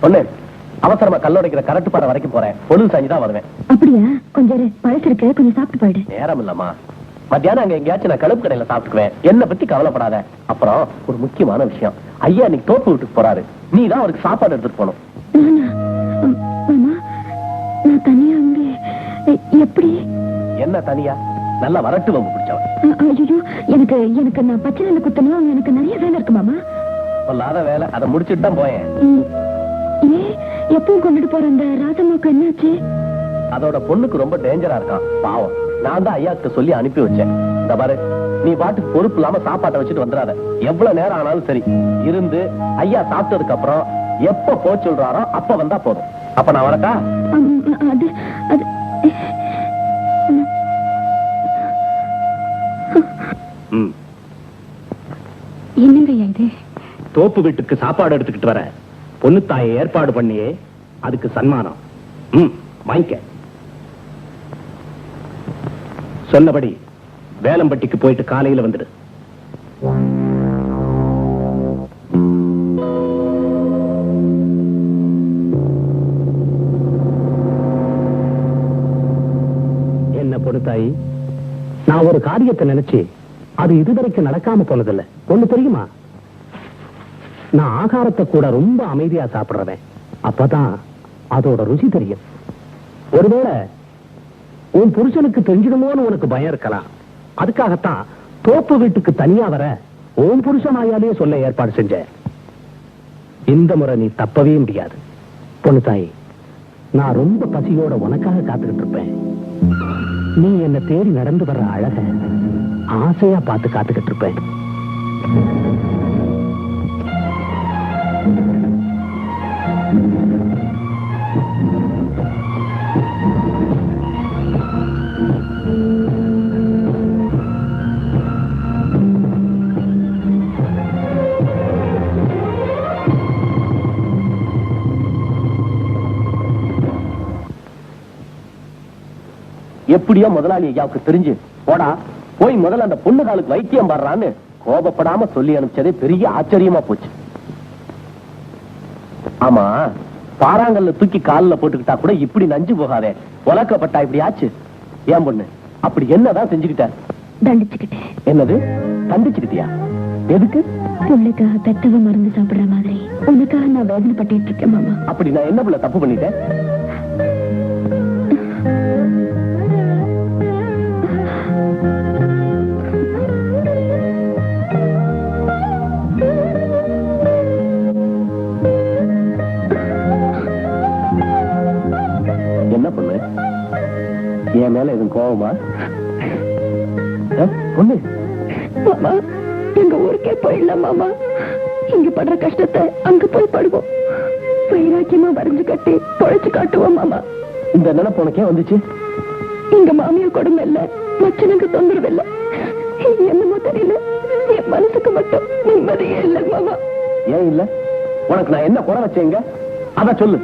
ஒண்ணு அவசரமா கல்லோடைக்கிற கரட்டு பாறை வரைக்கும் போறேன். பொழுது சாஞ்சுதான் வருவேன். அப்படியா? கொஞ்சம் பழசு இருக்கு, கொஞ்சம் சாப்பிட்டு போயிடு. நேரம் இல்லம்மா, மத்தியானம் அங்க எங்கேயாச்சும் நான் கழுப்பு கடையில சாப்பிட்டுக்குவேன். என்ன பத்தி கவலைப்படாத. அப்புறம் ஒரு முக்கியமான விஷயம், ஐயா இன்னைக்கு தோப்பு வீட்டுக்கு போறாரு. நீ தான் அவருக்கு சாப்பாடு எடுத்துட்டு போகணும். நான் தனியா அங்கே எப்படி? என்ன தனியா? நல்லா வரட்டு வம்பு பிடிச்சவன். ஐயோ, எனக்கு எனக்கு நான் பச்சை நெல் குத்தணும். எனக்கு நிறைய வேலை இருக்கு மாமா. சொல்லாத வேலை, அதை முடிச்சுட்டு தான் போயேன். எப்பவும் கொண்டுட்டு போற அந்த ராஜம்மாக்கு என்னாச்சு? அதோட பொண்ணுக்கு ரொம்ப டேஞ்சரா இருக்கான் பாவம். நான் தான் ஐயாக்கு சொல்லி அனுப்பி வச்சேன். இந்த பாரு, நீ பாட்டுக்கு பொறுப்பு இல்லாம சாப்பாட்டை வச்சுட்டு வந்துடாத. எவ்வளவு நேரம் ஆனாலும் சரி இருந்து ஐயா சாப்பிட்டதுக்கு அப்புறம் எப்ப போ சொல்றாரோ அப்ப வந்தா போதும். அப்ப நான் வரட்டா? அது அது என்னங்க இது? தோப்பு வீட்டுக்கு சாப்பாடு எடுத்துக்கிட்டு வர பொண்ணு தாயை ஏற்பாடு பண்ணியே, அதுக்கு சன்மானம். வாங்கிக்க. சொன்னபடி வேலம்பட்டிக்கு போயிட்டு காலையில வந்துடு. என்ன பொண்ணு தாயி, நான் ஒரு காரியத்தை நினைச்சு அது இதுவரைக்கும் நடக்காம போனதில்லை. ஒண்ணு தெரியுமா? நான் ஆகாரத்தை கூட ரொம்ப அமைதியா சாப்பிடுறேன். அப்பதான் அதோட ருசி தெரியும். ஒருவேளை உன் புருஷனுக்கு தெரிஞ்சிடுமோன்னு உனக்கு பயம் இருக்கலாம். அதுக்காகத்தான் தோப்பு வீட்டுக்கு தனியா வர உன் புருஷனாயாலே சொல்ல ஏற்பாடு செஞ்ச. இந்த முறை நீ தப்பவே முடியாது. பொண்ணு தாய், நான் ரொம்ப பசியோட உனக்காக காத்துக்கிட்டு இருப்பேன். நீ என்ன தேடி நடந்து வர்ற அழக ஆசையா பார்த்து காத்துக்கிட்டு இருப்பேன். எப்படியோ முதலாளி ஐயாவுக்கு தெரிஞ்சு போடா போய் முதல்ல அந்த பொண்ணு காலுக்கு வைத்தியம் பாடுறான்னு கோபப்படாம சொல்லி அனுப்பிச்சதே பெரிய ஆச்சரியமா போச்சு. ஆமா, பாறாங்கல்ல தூக்கி காலில் போட்டுக்கிட்டா கூட இப்படி நஞ்சு போகாதே. உலக்கப்பட்டா இப்படி ஆச்சு. ஏன் பொண்ணு அப்படி என்னதான் செஞ்சுக்கிட்ட? தண்டிச்சுக்கிட்டேன். என்னது தண்டிச்சுக்கிட்டியா? எதுக்கு? பொண்ணுக்காக பெத்தவ மருந்து சாப்பிடுற மாதிரி உனக்காக நான் வேதனைப்பட்டு இருக்கேன் மாமா. அப்படி நான் என்ன பிள்ளை தப்பு பண்ணிட்டேன்? என்ன பொண்ணு, என் மேல எதுவும் கோவமா? பொண்ணு, மாமா எங்க ஊருக்கே போயிடலாம் மாமா. இங்க படுற கஷ்டத்தை அங்க போய் படுவோம். வைராக்கியமா வரைஞ்சு கட்டி பொழைச்சு காட்டுவோம் மாமா. இந்த நினைப்பு உனக்கே வந்துச்சு? எங்க மாமியார் கொடுமை இல்ல, மச்சனுக்கு தொந்தரவு இல்ல. என்னமோ தெரியல, என் மனசுக்கு மட்டும் நிம்மதியே இல்ல மாமா. ஏன் இல்ல? உனக்கு நான் என்ன குறை வச்சேங்க? அத சொல்லு.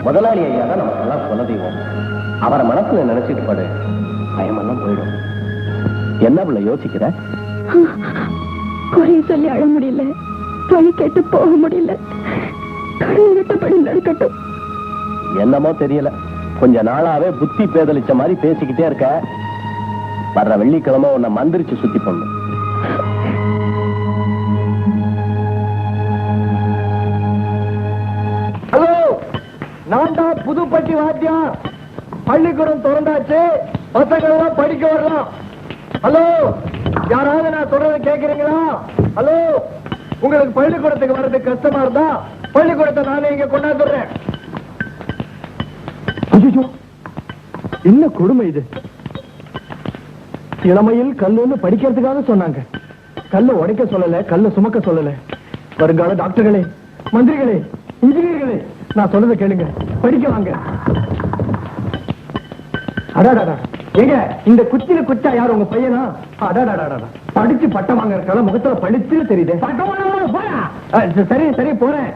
முதலாளி ஐயா தான் நமக்கு எல்லாம் குல தெய்வம். அவரை மனசுல நினைச்சிட்டு படு, பயமெல்லாம் போயிடும். என்ன பிள்ளை யோசிக்கிற? குறைய சொல்லி அழ முடியல, வழி கேட்டு போக முடியல. கடவுள் விட்டபடி நடக்கட்டும். என்னமோ தெரியல, கொஞ்ச நாளாவே புத்தி பேதலிச்ச மாதிரி பேசிக்கிட்டே இருக்க. வர்ற வெள்ளிக்கிழமை உன்னை மந்திரிச்சு சுத்தி பண்ணு. ஹலோ, நான் தான் புதுப்பட்டி வாத்தியம். பள்ளிக்கூடம் திறந்தாச்சு, பசங்க எல்லாம் படிக்க வரலாம். ஹலோ, யாராவது நான் சொல்றது கேக்குறீங்களா? ஹலோ, உங்களுக்கு பள்ளிக்கூடத்துக்கு வர்றதுக்கு கஷ்டமா இருந்தா பள்ளிக்கூடத்தை நானே இங்க கொண்டாந்துடுறேன். ஐயோ, என்ன கொடுமை இது! இளமையில் கல்லுன்னு படிக்கிறதுக்காக சொன்னாங்க. கல்ல உடைக்க சொல்லல, கல்ல சுமக்க சொல்லல. வருங்கால டாக்டர்களே, மந்திரிகளே, இன்ஜினியர்களே, நான் சொல்றதை கேளுங்க, படிக்க வாங்க. அடாடாடா, எங்க இந்த குச்சில குச்சா யார் உங்க பையனா? அடாடாடாடா, படிச்சு பட்டம் வாங்கறதுக்கால முகத்துல பளிச்சு தெரியுது. சரி சரி போறேன்.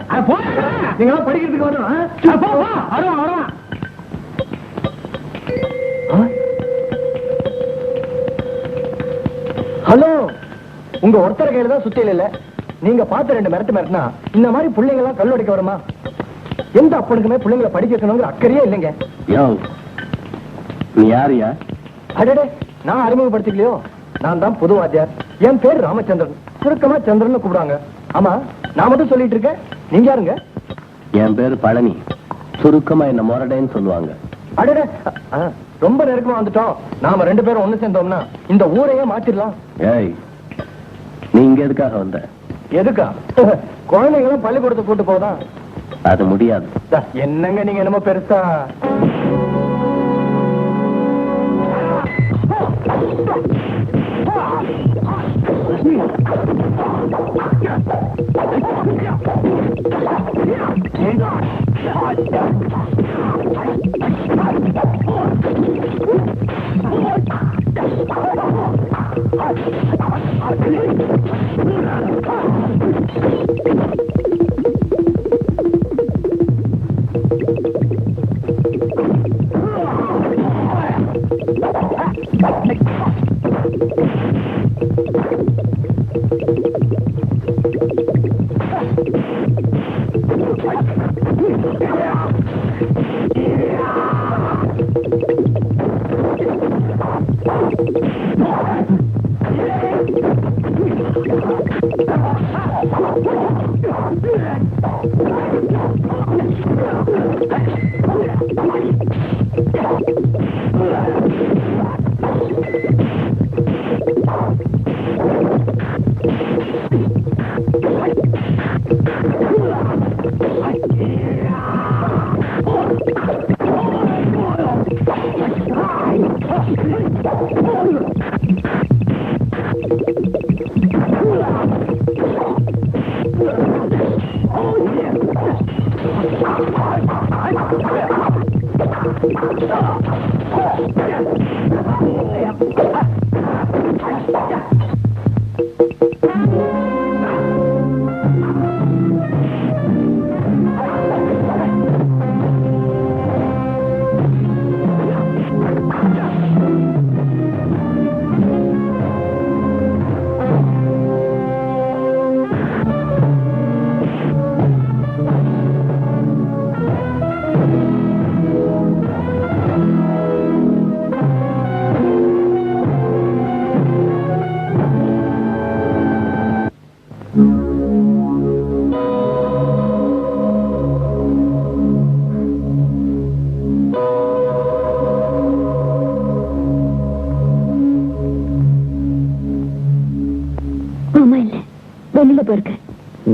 நீங்க படிக்கிறதுக்கு வரணும். ஹலோ, உங்க ஒருத்தர கையில தான் சுத்தியில இல்ல. நீங்க பார்த்து ரெண்டு மிரட்டு மிரட்டினா இந்த மாதிரி பிள்ளைங்க எல்லாம் கல்லு அடிக்க வருமா? எந்த அப்பனுக்குமே பிள்ளைங்களை படிக்க வைக்கணுங்கிற அக்கறையே இல்லைங்க. யோ, நீ யாரியா? அடடே, நான் அறிமுகப்படுத்திக்கலையோ? நான் தான் புது வாத்தியார். என் பேர் ராமச்சந்திரன், சுருக்கமா சந்திரன் கூப்பிடுவாங்க. ஆமா, நான் மட்டும் சொல்லிட்டு இருக்கேன், நீங்க யாருங்க? என் பேரு பழனி, சுருக்கமா என்ன மொரடேன்னு சொல்லுவாங்க. அடடே, ரொம்ப நெருக்கமா வந்துட்டோம். நாம 2 பேரும் ஒண்ணு சேர்ந்தோம்னா இந்த ஊரையே மாத்திடலாம். ஏய், நீ இங்க எதுக்காக வந்த? எதுக்கா? குழந்தைங்களும் பள்ளிக்கூடத்தை கூட்டு போதான். அது முடியாது. என்னங்க நீங்க என்னமோ பெருசா.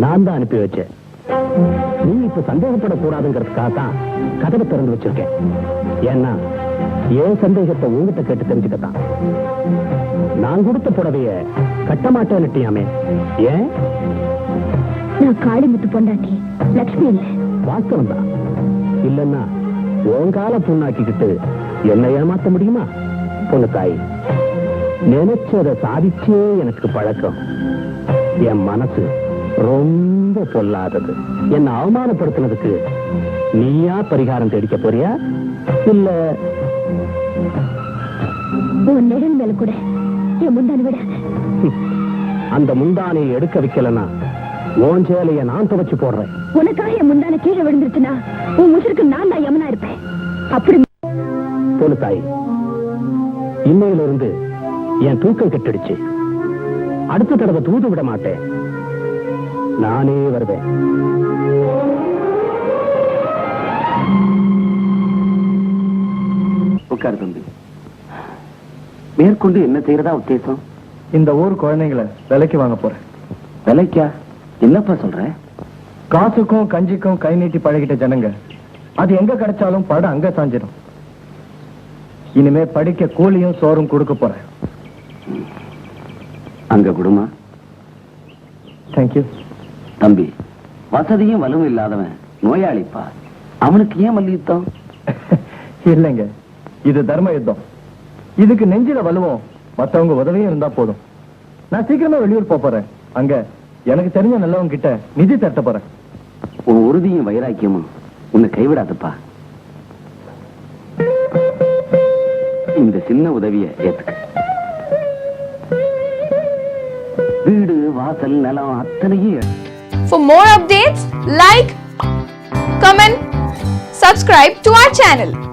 நான் தான் அனுப்பி வச்சேன். நீ இப்ப சந்தேகப்படக்கூடாதுங்கிறதுக்காக தான் கதவை திறந்து வச்சிருக்கேன். ஏன்னா ஏன் சந்தேகத்தை உங்ககிட்ட கேட்டு தெரிஞ்சுக்கத்தான். நான் கொடுத்த புடவைய கட்ட மாட்டேன்னுட்டியாமே, ஏன்? நான் காளிமுத்து பொண்டாட்டி லட்சுமி இல்ல. வாஸ்தவம் தான். இல்லன்னா உன் கால புண்ணாக்கிக்கிட்டு என்ன ஏமாத்த முடியுமா? பொண்ணு தாய், நினைச்சதை சாதிச்சே எனக்கு பழக்கம். என் மனசு ரொம்ப பொல்லாதது. என்ன அவமானப்படுத்தினதுக்கு நீயா பரிகாரம் தேடிக்க போறியா, இல்ல உன் நிழல் மேல கூட என் முந்தானை விட. அந்த முந்தானையை எடுக்க வைக்கலன்னா உன் சேலைய நான் துவைச்சு போடுறேன். உனக்காக என் முந்தானை கீழே விழுந்துருச்சுன்னா உன் உசுருக்கு நான் தான் யமனா இருப்பேன். அப்படி பொண்ணு தாய், இன்னையில இருந்து என் தூக்கம் கெட்டுடுச்சு. அடுத்த தடவை தூது விட மாட்டேன், நானே வருவேன். உட்காரு தம்பி. மேற்கொண்டு என்ன செய்யறதா உத்தேசம்? இந்த ஊர் குழந்தைங்களை விலைக்கு வாங்க போறேன். விலைக்கா? என்னப்பா சொல்ற? காசுக்கும் கஞ்சிக்கும் கை நீட்டி பழகிட்ட ஜனங்க அது எங்க கிடைச்சாலும் படம் அங்க சாஞ்சிடும். இனிமே படிக்க கூலியும் சோறும் கொடுக்க போறேன். அங்க குடுமா? தேங்க்யூ. தம்பி, வசதியும் வலுவும் இல்லாதவன் நோயாளிப்பா. அவனுக்கு ஏன் மல்யுத்தம்? இல்லைங்க, இது தர்ம யுத்தம். இதுக்கு நெஞ்சில வலுவும் மத்தவங்க உதவியும் இருந்தா போதும். நான் சீக்கிரமா வெளியூர் போறேன். அங்க எனக்கு தெரிஞ்ச நல்லவங்க கிட்ட நிதி தட்ட போறேன். உன் உறுதியும் வைராக்கியமும் உன்னை கைவிடாதப்பா. இந்த சின்ன உதவியை ஏத்துக்க. வீடு வாசல் நிலம் அத்தனையும். For more updates, like, comment Subscribe to our channel.